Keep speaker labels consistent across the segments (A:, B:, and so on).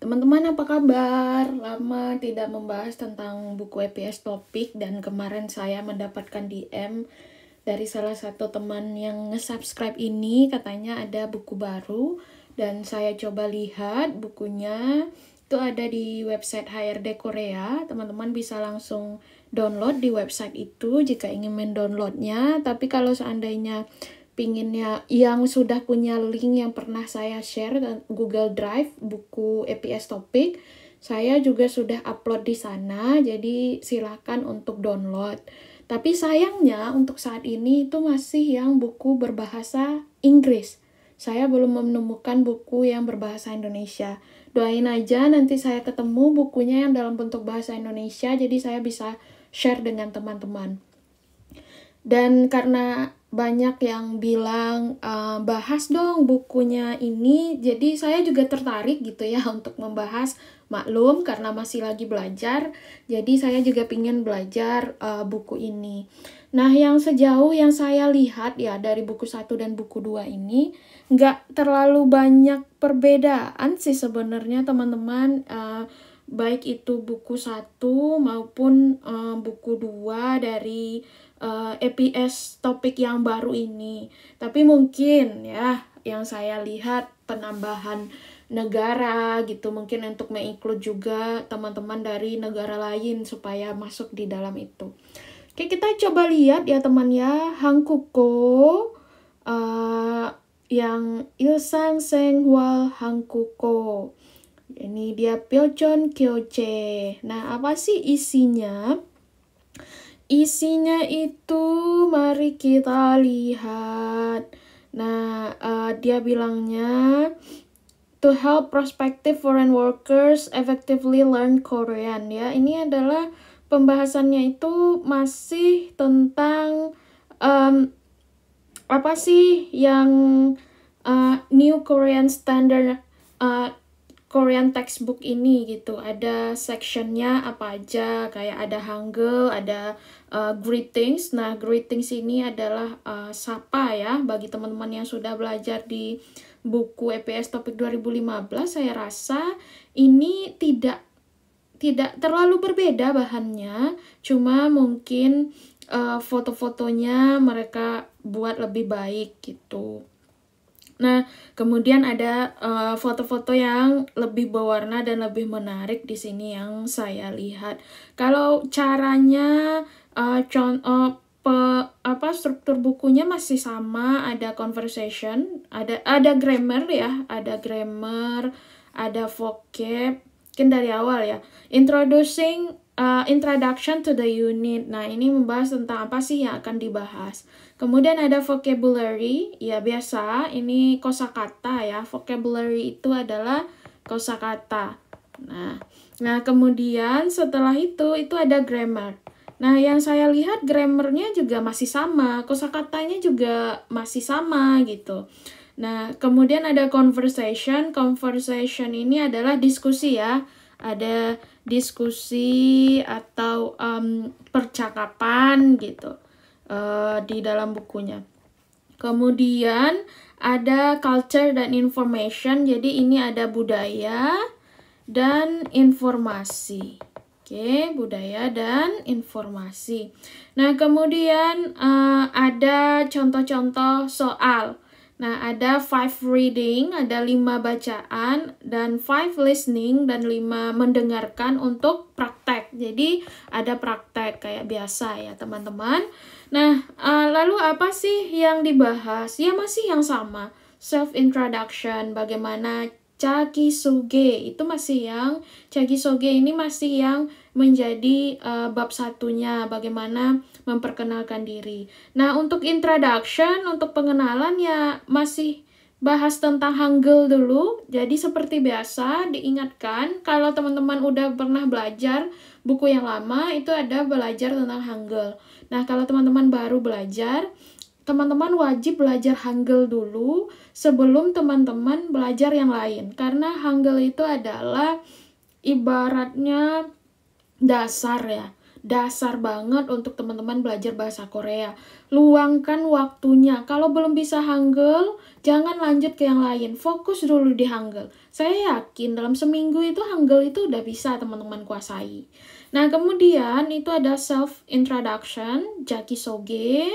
A: Teman-teman apa kabar? Lama tidak membahas tentang buku EPS Topik dan kemarin saya mendapatkan DM dari salah satu teman yang nge-subscribe ini, katanya ada buku baru dan saya coba lihat bukunya. Itu ada di website HRD Korea. Teman-teman bisa langsung download di website itu jika ingin mendownloadnya. Tapi kalau seandainya pinginnya yang sudah punya link yang pernah saya share dan Google Drive buku EPS Topik, saya juga sudah upload di sana, jadi silakan untuk download. Tapi sayangnya untuk saat ini itu masih yang buku berbahasa Inggris. Saya belum menemukan buku yang berbahasa Indonesia. Doain aja nanti saya ketemu bukunya yang dalam bentuk bahasa Indonesia, jadi saya bisa share dengan teman-teman. Dan karena banyak yang bilang bahas dong bukunya ini, jadi saya juga tertarik gitu ya untuk membahas. Maklum karena masih lagi belajar, jadi saya juga ingin belajar buku ini. Nah, yang sejauh yang saya lihat ya dari buku 1 dan buku 2 ini nggak terlalu banyak perbedaan sih sebenarnya teman-teman, baik itu buku 1 maupun buku 2 dari EPS Topik yang baru ini. Tapi mungkin ya yang saya lihat penambahan negara gitu, mungkin untuk menginclude juga teman-teman dari negara lain supaya masuk di dalam itu. Oke, kita coba lihat ya teman ya, Hangkuko yang Ilsang Senghwal Hangkuko. Ini dia Pyeocheon Kyoche. Nah, apa sih isinya? Isinya itu mari kita lihat. Nah, dia bilangnya to help prospective foreign workers effectively learn Korean ya. Ini adalah pembahasannya itu masih tentang apa sih yang New Korean Standard Korean textbook ini gitu. Ada sectionnya apa aja, kayak ada Hangul, ada greetings. Nah, greetings ini adalah sapa ya bagi teman-teman yang sudah belajar di buku EPS Topik 2015. Saya rasa ini tidak terlalu berbeda bahannya, cuma mungkin foto-fotonya mereka buat lebih baik gitu. Nah, kemudian ada foto-foto yang lebih berwarna dan lebih menarik di sini yang saya lihat. Kalau caranya, struktur bukunya masih sama, ada conversation, ada grammar ya, ada grammar, ada vocab, mungkin dari awal ya. Introduction to the unit. Nah, ini membahas tentang apa sih yang akan dibahas. Kemudian ada vocabulary, ya biasa, ini kosakata ya. Vocabulary itu adalah kosakata. Nah, kemudian setelah itu ada grammar. Nah, yang saya lihat grammarnya juga masih sama, kosakatanya juga masih sama gitu. Nah, kemudian ada conversation. Conversation ini adalah diskusi ya. Ada diskusi atau percakapan gitu di dalam bukunya. Kemudian ada culture dan information. Jadi ini ada budaya dan informasi. Oke, budaya dan informasi. Nah, kemudian ada contoh-contoh soal. Nah, ada 5 reading, ada 5 bacaan, dan 5 listening, dan 5 mendengarkan untuk praktek. Jadi, ada praktek kayak biasa ya, teman-teman. Nah, lalu apa sih yang dibahas? Ya, masih yang sama. Self-introduction, bagaimana Chagisuge, itu masih yang, Chagisuge ini masih yang menjadi bab satunya, bagaimana memperkenalkan diri. Nah, untuk introduction, untuk pengenalan ya masih bahas tentang Hangul dulu. Jadi seperti biasa diingatkan, kalau teman-teman udah pernah belajar buku yang lama, itu ada belajar tentang Hangul. Nah, kalau teman-teman baru belajar, teman-teman wajib belajar Hangul dulu sebelum teman-teman belajar yang lain. Karena Hangul itu adalah ibaratnya dasar ya. Dasar banget untuk teman-teman belajar bahasa Korea. Luangkan waktunya. Kalau belum bisa Hangul, jangan lanjut ke yang lain. Fokus dulu di Hangul. Saya yakin dalam seminggu itu Hangul itu udah bisa teman-teman kuasai. Nah, kemudian itu ada self-introduction, jakisoge.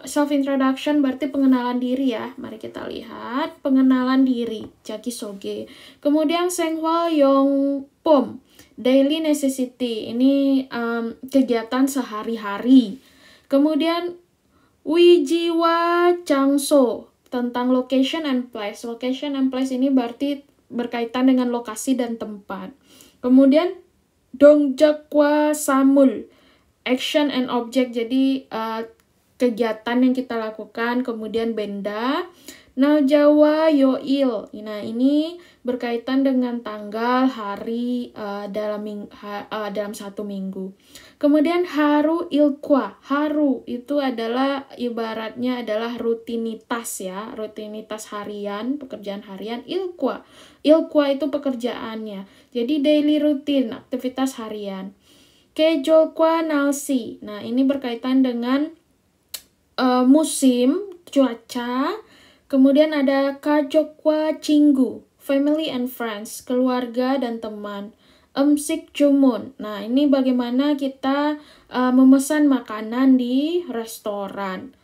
A: Self-introduction berarti pengenalan diri ya. Mari kita lihat. Pengenalan diri, jakisoge. Kemudian senghwa yongpom, daily necessity. Ini kegiatan sehari-hari. Kemudian wijiwa changso, tentang location and place. Location and place ini berarti berkaitan dengan lokasi dan tempat. Kemudian dongjakwa samul, action and object, jadi kegiatan yang kita lakukan. Kemudian benda Najawa yoil, nah ini berkaitan dengan tanggal, hari dalam satu minggu. Kemudian haru ilkwa, haru itu adalah ibaratnya adalah rutinitas ya, rutinitas harian, pekerjaan harian. Ilkwa itu pekerjaannya, jadi daily routine, aktivitas harian. Kejolkwa nalsi, nah ini berkaitan dengan musim, cuaca. Kemudian ada kajokwa cinggu, family and friends, keluarga dan teman. Emsik jumun, nah ini bagaimana kita memesan makanan di restoran.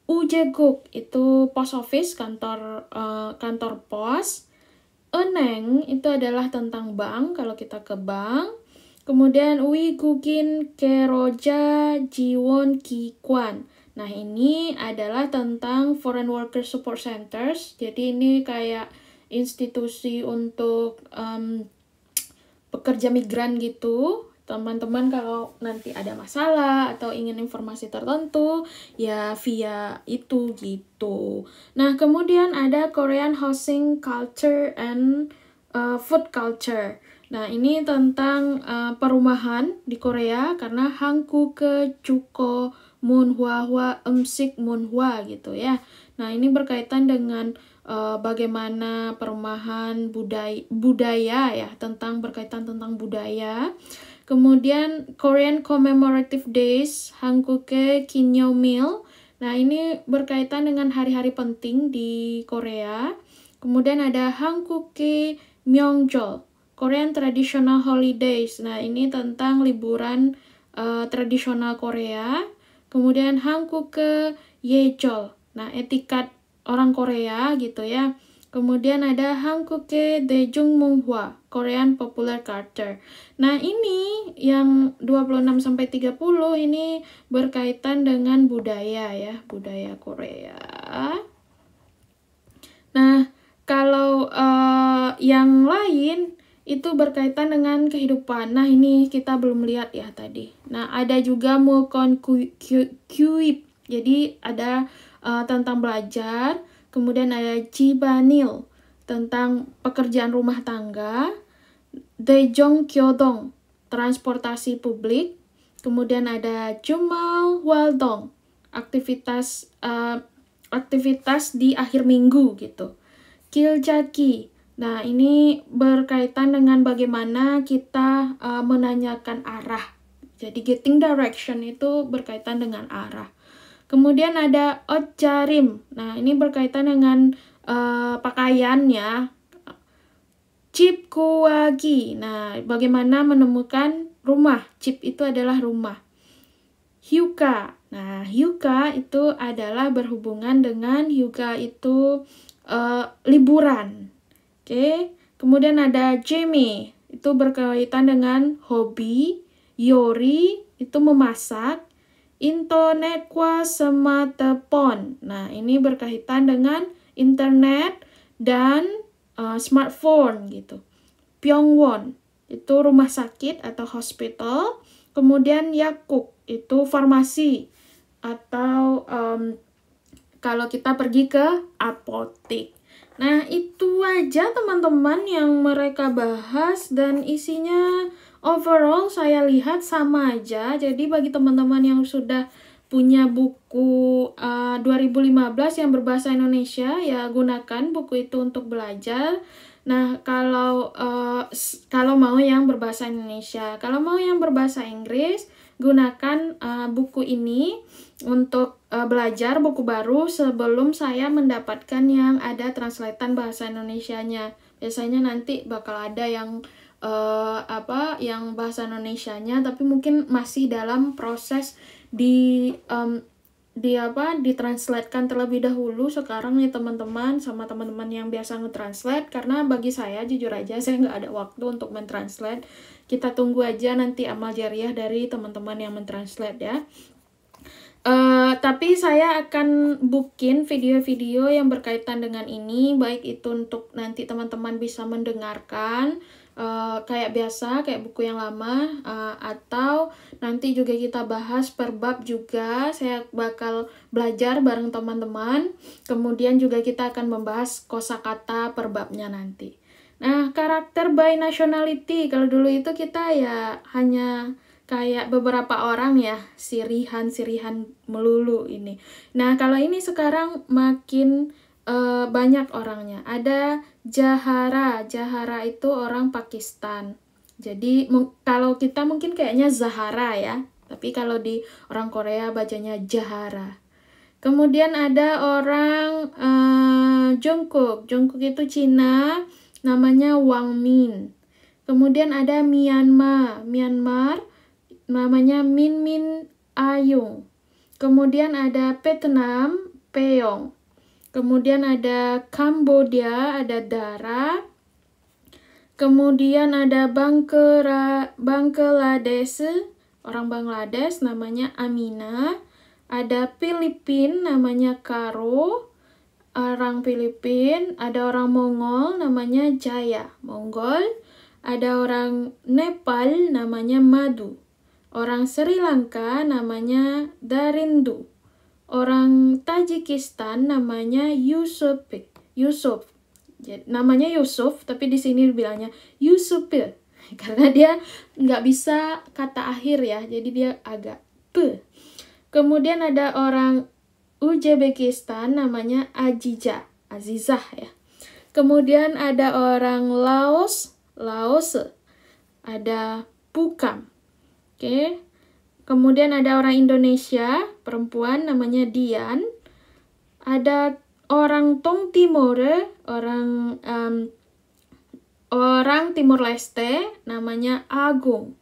A: Ujeguk itu post office, kantor pos. Eneng itu adalah tentang bank, kalau kita ke bank. Kemudian wigukin keroja jiwon kikwan. Nah, ini adalah tentang Foreign Worker Support Centers. Jadi, ini kayak institusi untuk pekerja migran gitu. Teman-teman kalau nanti ada masalah atau ingin informasi tertentu, ya via itu gitu. Nah, kemudian ada Korean Housing Culture and Food Culture. Nah, ini tentang perumahan di Korea, karena Hanggu ke Juko Munhwa Emsik Munhwa gitu ya. Nah, ini berkaitan dengan bagaimana perumahan budaya ya, berkaitan tentang budaya. Kemudian Korean Commemorative Days, Hangguke Kinyomil. Nah, ini berkaitan dengan hari-hari penting di Korea. Kemudian ada Hangguke Myeongjol, Korean Traditional Holidays. Nah, ini tentang liburan tradisional Korea. Kemudian Hangguke Yejeol, nah etikat orang Korea gitu ya. Kemudian ada Hangguke Daejungmunghwa, Korean Popular Culture. Nah, ini yang 26-30 ini berkaitan dengan budaya ya, budaya Korea. Nah, kalau yang lain itu berkaitan dengan kehidupan. Nah, ini kita belum lihat ya tadi. Nah, ada juga mulkon kuip. Jadi, ada tentang belajar. Kemudian ada jibanil, tentang pekerjaan rumah tangga. Daejong kyodong, transportasi publik. Kemudian ada jumal waldong, aktivitas di akhir minggu gitu. Kiljaki, nah, ini berkaitan dengan bagaimana kita menanyakan arah. Jadi, getting direction itu berkaitan dengan arah. Kemudian ada otjarim. Nah, ini berkaitan dengan pakaian ya. Chipkuwagi. Nah, bagaimana menemukan rumah. Chip itu adalah rumah. Hyuka. Nah, hyuka itu adalah berhubungan dengan hyuka itu liburan. Oke, kemudian ada Jamie, itu berkaitan dengan hobi. Yori, itu memasak. Internet kwa smartphone. Nah, ini berkaitan dengan internet dan smartphone gitu. Pyeongwon, itu rumah sakit atau hospital. Kemudian Yakuk, itu farmasi. Atau kalau kita pergi ke apotek. Nah, itu aja teman-teman yang mereka bahas, dan isinya overall saya lihat sama aja. Jadi bagi teman-teman yang sudah punya buku 2015 yang berbahasa Indonesia, ya gunakan buku itu untuk belajar. Nah, kalau mau yang berbahasa Indonesia, kalau mau yang berbahasa Inggris, gunakan buku ini untuk belajar buku baru sebelum saya mendapatkan yang ada translatean bahasa Indonesianya. Biasanya nanti bakal ada yang yang bahasa Indonesianya, tapi mungkin masih dalam proses ditranslatekan terlebih dahulu sekarang nih teman-teman, sama teman-teman yang biasa nge-translate, karena bagi saya jujur aja saya nggak ada waktu untuk men-translate. Kita tunggu aja nanti amal jariah dari teman-teman yang men-translate ya. Tapi saya akan bikin video-video yang berkaitan dengan ini, baik itu untuk nanti teman-teman bisa mendengarkan kayak biasa, kayak buku yang lama, atau nanti juga kita bahas per bab juga. Saya bakal belajar bareng teman-teman, kemudian juga kita akan membahas kosakata per babnya nanti. Nah, karakter by nationality, kalau dulu itu kita ya hanya kayak beberapa orang ya, sirihan-sirihan melulu ini. Nah, kalau ini sekarang makin banyak orangnya. Ada Jahara. Jahara itu orang Pakistan. Jadi kalau kita mungkin kayaknya Zahara ya, tapi kalau di orang Korea bacanya Jahara. Kemudian ada orang Jungkook. Jungkook itu Cina, namanya Wang Min. Kemudian ada Myanmar. Myanmar namanya Min Min Ayung. Kemudian ada Vietnam, Peong. Kemudian ada Kambodia, ada Dara. Kemudian ada Bangladesh, orang Bangladesh namanya Amina. Ada Filipina namanya Karo, orang Filipin. Ada orang Mongol namanya Jaya, Mongol. Ada orang Nepal namanya Madu. Orang Sri Lanka namanya Darindu. Orang Tajikistan namanya Yusuf. Namanya Yusuf, tapi di sini dibilangnya Yusuf karena dia nggak bisa kata akhir ya, jadi dia agak p. Kemudian ada orang Uzbekistan namanya Azizah ya. Kemudian ada orang Laos, ada Pukam. Oke. Kemudian ada orang Indonesia, perempuan namanya Dian. Ada orang Tong Timur, orang Timur Leste, namanya Agung.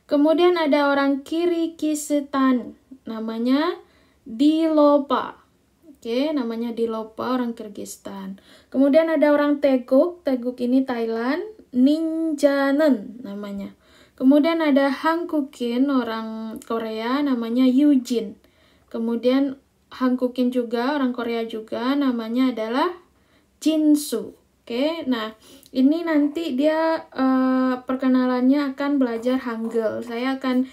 A: Kemudian ada orang Kirgistan, namanya Dilopa. Oke, namanya Dilopa, orang Kirgistan. Kemudian ada orang Teguk ini Thailand, Ninjanen namanya. Kemudian ada Hankook-in, orang Korea, namanya Eugene. Kemudian Hankook-in juga, orang Korea juga, namanya adalah Jinsu. Oke, nah ini nanti dia perkenalannya akan belajar Hangul. Saya akan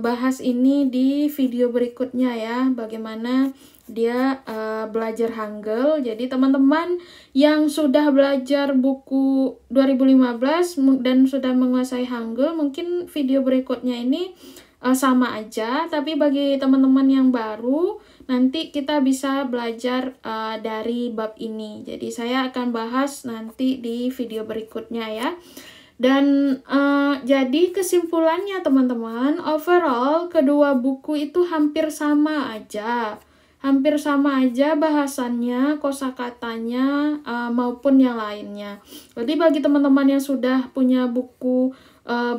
A: bahas ini di video berikutnya ya, bagaimana dia belajar Hangul. Jadi teman-teman yang sudah belajar buku 2015 dan sudah menguasai Hangul, mungkin video berikutnya ini sama aja, tapi bagi teman-teman yang baru nanti kita bisa belajar dari bab ini. Jadi saya akan bahas nanti di video berikutnya ya. Dan jadi kesimpulannya teman-teman, overall kedua buku itu hampir sama aja. Hampir sama aja bahasannya, kosakatanya, maupun yang lainnya. Jadi bagi teman-teman yang sudah punya buku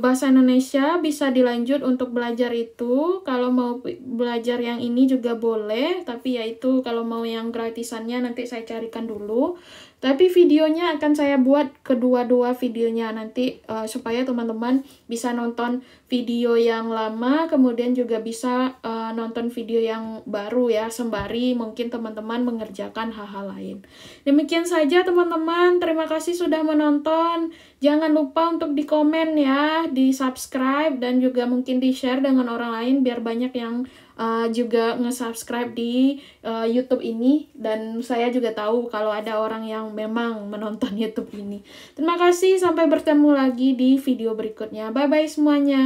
A: bahasa Indonesia bisa dilanjut untuk belajar itu. Kalau mau belajar yang ini juga boleh, tapi yaitu kalau mau yang gratisannya nanti saya carikan dulu. Tapi videonya akan saya buat kedua-dua videonya nanti supaya teman-teman bisa nonton video yang lama, kemudian juga bisa nonton video yang baru ya, sembari mungkin teman-teman mengerjakan hal-hal lain. Demikian saja teman-teman, terima kasih sudah menonton. Jangan lupa untuk di komen ya, di subscribe, dan juga mungkin di share dengan orang lain biar banyak yang juga nge-subscribe di YouTube ini, dan saya juga tahu kalau ada orang yang memang menonton YouTube ini. Terima kasih, sampai bertemu lagi di video berikutnya. Bye-bye semuanya.